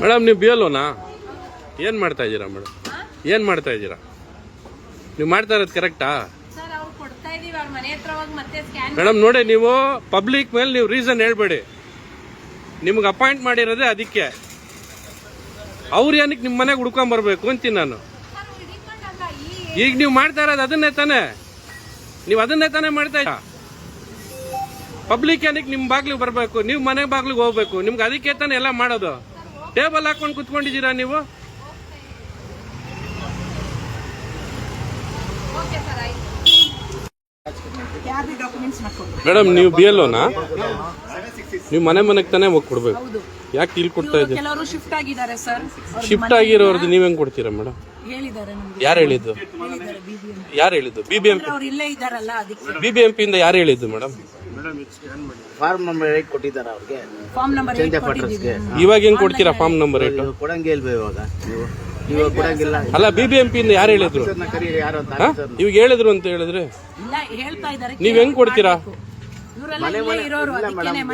Madam ನೀವು B L ಓನಾ? ಏನು ಮಾಡ್ತಾ ಇದ್ದೀರಾ ಮೇಡಮ್? ಏನು ಮಾಡ್ತಾ ಇದ್ದೀರಾ ನೀವು? ಮಾಡ್ತಾ ಇರೋದು ಕರೆಕ್ಟಾ ಮೇಡಮ್? ನೋಡಿ, ನೀವು ಪಬ್ಲಿಕ್ ಮೇಲೆ ನೀವು ರೀಸನ್ ಹೇಳ್ಬೇಡಿ. ನಿಮ್ಗೆ ಅಪಾಯಿಂಟ್ ಮಾಡಿರೋದೇ ಅದಕ್ಕೆ. ಅವ್ರು ಏನಕ್ಕೆ ನಿಮ್ಮ ಮನೆಗೆ ಹುಡ್ಕೊಂಡ್ ಬರ್ಬೇಕು ಅಂತೀನಿ ನಾನು. ಈಗ ನೀವು ಮಾಡ್ತಾ ಇರೋದು ಅದನ್ನೇ ತಾನೇ, ನೀವು ಅದನ್ನೇ ತಾನೇ ಮಾಡ್ತಾ ಇದ್ದೀರಾ. ಪಬ್ಲಿಕ್ ಏನಕ್ಕೆ ನಿಮ್ಮ ಬಾಗ್ಲಿಗೆ ಬರಬೇಕು, ನೀವು ಮನೆ ಬಾಗ್ಲಿಗೆ ಹೋಗ್ಬೇಕು. ನಿಮ್ಗೆ ಅದಕ್ಕೆ ತಾನೇ ಎಲ್ಲ ಮಾಡೋದು. ಟೇಬಲ್ ಹಾಕೊಂಡು ಕುತ್ಕೊಂಡಿದ್ದೀರಾ ನೀವು. ಮೇಡಮ್ ನೀವು ಬಿ ಎಲ್ ಓನಾ? ನೀವು ಮನೆಗೆ ತಾನೇ ಹೋಗಿ ಕೊಡ್ಬೇಕು. ಯಾಕೆ ಇಲ್ಲಿ ಕೊಡ್ತಾ ಇದ್ದೀರಾ? ಶಿಫ್ಟ್ ಆಗಿರೋರ್ದು ನೀವ್ ಹೆಂಗ್ ಕೊಡ್ತೀರಾ ಮೇಡಮ್? ಯಾರು ಹೇಳಿದ್ದು? BBMP ಇಂದ ಯಾರು ಹೇಳಿದ್ದು ಮೇಡಮ್? ಫಾರ್ಮ್ ನಂಬರ್ 8 ಕೊಟ್ಟಿದ್ದಾರೆ ಅವ್ರಿಗೆ. ಫಾರ್ಮ್ ನಂಬರ್ 8 ಇವಾಗ ಹೆಂಗ್ ಕೊಡ್ತೀರಾ ಫಾರ್ಮ್ ನಂಬರ್ 8? ಕೊಡಂಗೆ ಇಲ್ವೇ ಇವಾಗ ಕೊಡಂಗಿಲ್ಲ. ಅಲ್ಲ, BBMP ಇಂದ ಯಾರು ಹೇಳಿದ್ರು? ಇವಾಗ ಹೇಳಿದ್ರು ಅಂತ ಹೇಳಿದ್ರೆ ನೀವ್ ಹೆಂಗ್ ಕೊಡ್ತೀರಾ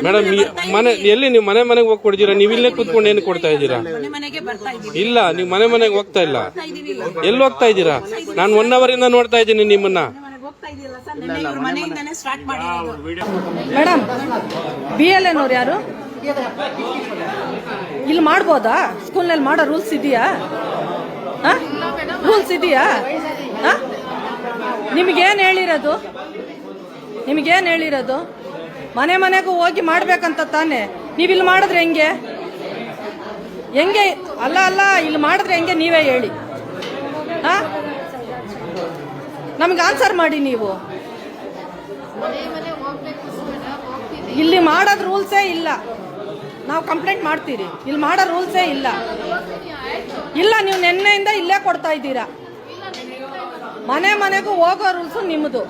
ಮೇಡಮ್? ಮನೆ ಎಲ್ಲಿ ನೀವು ಮನೆಗೆ ಹೋಗಿ ಕೊಡ್ತೀರಾ? ನೀವು ಇಲ್ಲೇ ಕುತ್ಕೊಂಡು ಏನು ಕೊಡ್ತಾ ಇದ್ದೀರಾ? ಇಲ್ಲ, ನೀವು ಮನೆಗೆ ಹೋಗ್ತಾ ಇಲ್ಲ. ಎಲ್ಲಿ ಹೋಗ್ತಾ ಇದ್ದೀರಾ? ನಾನು 1 hour ಇಂದ ನೋಡ್ತಾ ಇದ್ದೀನಿ ನಿಮ್ಮನ್ನ. ಮೇಡಮ್, BLN ಅವ್ರು ಯಾರು? ಇಲ್ಲಿ ಮಾಡ್ಬೋದಾ? ಸ್ಕೂಲ್ನಲ್ಲಿ ಮಾಡೋ ರೂಲ್ಸ್ ಇದೆಯಾ? ರೂಲ್ಸ್ ಇದೆಯಾ? ನಿಮಗೇನು ಹೇಳಿರೋದು? ಮನೆಗೂ ಹೋಗಿ ಮಾಡ್ಬೇಕಂತ ತಾನೆ. ನೀವು ಇಲ್ಲಿ ಮಾಡಿದ್ರೆ ಹೆಂಗೆ? ಅಲ್ಲ, ಇಲ್ಲಿ ಮಾಡಿದ್ರೆ ಹೆಂಗೆ ನೀವೇ ಹೇಳಿ. ನಮ್ಗೆ ಆನ್ಸರ್ ಮಾಡಿ ನೀವು. ಇಲ್ಲಿ ಮಾಡೋದು ರೂಲ್ಸೇ ಇಲ್ಲ. ನಾವು ಕಂಪ್ಲೇಂಟ್ ಮಾಡ್ತೀರಿ. ಇಲ್ಲಿ ಮಾಡೋ ರೂಲ್ಸೇ ಇಲ್ಲ. ನೀವು ನೆನ್ನೆಯಿಂದ ಇಲ್ಲೇ ಕೊಡ್ತಾ ಇದ್ದೀರಾ. ಮನೆಗೂ ಹೋಗೋ ರೂಲ್ಸು ನಿಮ್ಮದು.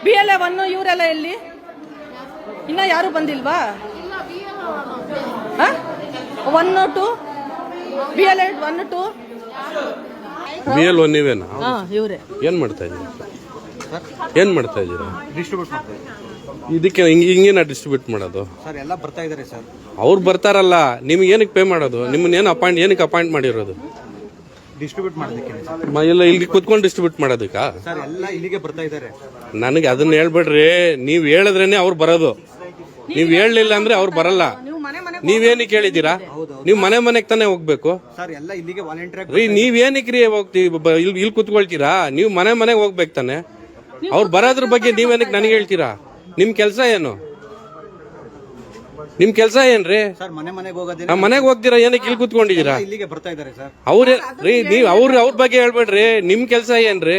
BLA 1 ಇವರೆಲ್ಲ ಎಲ್ಲಿ? ಇನ್ನ ಯಾರು ಬಂದಿಲ್ವಾ? 1 2 BLA 1 2 BL1 ನೀವೇನಾ? ಇವರೇ. ಏನ್ ಮಾಡ್ತಾ ಇದ್ದೀರಾ? ಡಿಸ್ಟ್ರಿಬ್ಯೂಟ್ ಮಾಡ್ತಾರೆ. ಇದಕ್ಕೆ ಹಿಂಗೇನ ಡಿಸ್ಟ್ರಿಬ್ಯೂಟ್ ಮಾಡೋದು? ಸರ್ ಎಲ್ಲ ಬರ್ತಾ ಇದಾರೆ ಸರ್. ಅವ್ರು ಬರ್ತಾರಲ್ಲ, ನಿಮ್ಗೆ ಏನಕ್ಕೆ ಪೇ ಮಾಡೋದು? ನಿಮ್ಮನ್ನ ಏನಕ್ಕೆ ಅಪಾಯಿಂಟ್ ಮಾಡಿರೋದು? ಡಿಸ್ಟ್ರಿಬ್ಯೂಟ್ ಮಾಡೋದಕ್ಕೆ. ಇಲ್ಲ, ಇಲ್ಲಿ ಕುತ್ಕೊಂಡು ಡಿಸ್ಟ್ರಿಬ್ಯೂಟ್ ಮಾಡೋದಕ್ಕಾ? ಸರ್ ಎಲ್ಲ ಇಲ್ಲಿಗೆ ಬರ್ತಾ ಇದಾರೆ. ನನಗೆ ಅದನ್ನ ಹೇಳ್ಬೇಡ್ರಿ. ನೀವ್ ಹೇಳಿದ್ರೇನೆ ಅವ್ರು ಬರೋದು. ನೀವ್ ಹೇಳಲಿಲ್ಲ ಅಂದ್ರೆ ಅವ್ರು ಬರಲ್ಲ. ನೀವೇನಕ್ಕೆ ಹೇಳಿದ್ದೀರಾ? ನೀವು ಮನೆಗೆ ತಾನೇ ಹೋಗ್ಬೇಕು. ಸರ್ ಎಲ್ಲ ಇಲ್ಲಿಗೆ ವಾಲಂಟಿಯರ್ ರೀ. ನೀವೇನಕ್ಕೆ ಇಲ್ಲಿ ಕುತ್ಕೊಳ್ತೀರಾ? ನೀವು ಮನೆಗೆ ಹೋಗ್ಬೇಕು ತಾನೆ. ಅವ್ರು ಬರೋದ್ರ ಬಗ್ಗೆ ನೀವೇನಕ್ಕೆ ನನಗೆ ಹೇಳ್ತೀರಾ? ನಿಮ್ ಕೆಲಸ ಏನು? ನಿಮ್ ಕೆಲಸ ಏನ್ರಿ? ಸರ್ ಮನೆಗೆ ಹೋಗೋದೇ. ನಮ್ಮ ಮನೆಗೆ ಹೋಗ್ತೀರಾ? ಏನಕ್ಕೆ ಇಲ್ಲಿ ಕುತ್ಕೊಂಡಿದ್ದೀರಾ? ಇಲ್ಲಿಗೆ ಬರ್ತಾ ಇದಾರೆ ಸರ್. ಅವ್ರೇ ರೀ. ನೀವ್ ಅವ್ರ ಬಗ್ಗೆ ಹೇಳ್ಬೇಡ್ರಿ. ನಿಮ್ ಕೆಲಸ ಏನ್ರಿ?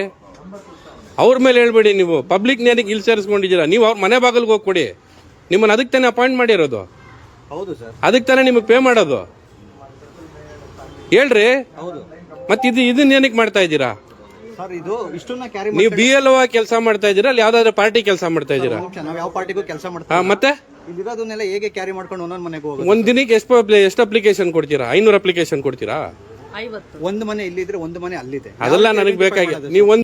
ಅವ್ರ ಮೇಲೆ ಹೇಳ್ಬೇಡಿ. ನೀವು ಪಬ್ಲಿಕ್ ಏನಕ್ಕೆ ಇಲ್ಲಿ ಸೇರಿಸ್ಕೊಂಡಿದ್ದೀರಾ? ನೀವು ಅವ್ರ ಮನೆ ಬಾಗಿಲ್ಗೆ ಹೋಗಿ ಕೊಡಿ. ನಿಮ್ಮನ್ನ ಅದಕ್ಕೆ ತಾನೇ ಅಪಾಯಿಂಟ್ ಮಾಡಿರೋದು. ಹೌದು ಸರ್. ಅದಕ್ಕೆ ತಾನೇ ನಿಮಗೆ ಪೇ ಮಾಡೋದು. ಹೇಳ್ರಿ. ಹೌದು. ಮತ್ತೆ ಇದನ್ನ ಏನಕ್ಕೆ ಮಾಡ್ತಾ ಇದ್ದೀರಾ? ಸರ್ ಇದು ಇಷ್ಟನ್ನ ಕ್ಯಾರಿ ನೀವು BLO ಕೆಲಸ ಮಾಡ್ತಾ ಇದ್ದೀರಾ? ಅಲ್ಲಿ ಯಾವ್ದಾದ್ರು ಪಾರ್ಟಿ ಕೆಲಸ ಮಾಡ್ತಾ ಇದ್ದೀರಾ? ನಾವು ಯಾವ ಪಾರ್ಟಿಗೂ ಕೆಲಸ ಮಾಡ್ತೀವಿ. ಮತ್ತೆ ಇಲ್ಲಿರೋದನ್ನೆಲ್ಲ ಹೇಗೆ ಕ್ಯಾರಿ ಮಾಡ್ಕೊಂಡು ಒಂದೊಂದು ಮನೆಗೆ ಹೋಗೋದು? ಒಂದ್ ದಿನಕ್ಕೆ ಎಷ್ಟು ಅಪ್ಲಿಕೇಶನ್ ಕೊಡ್ತೀರಾ? 500 ಅಪ್ಲಿಕೇಶನ್ ಕೊಡ್ತೀರಾ? 50. ಒಂದು ಮನೆ ಇಲ್ಲಿದ್ರೆ ಒಂದು ಮನೆ ಅಲ್ಲಿದೆ. ಅದೆಲ್ಲ ನನಗೆ ಬೇಕಾಗಿದೆ. ನೀವು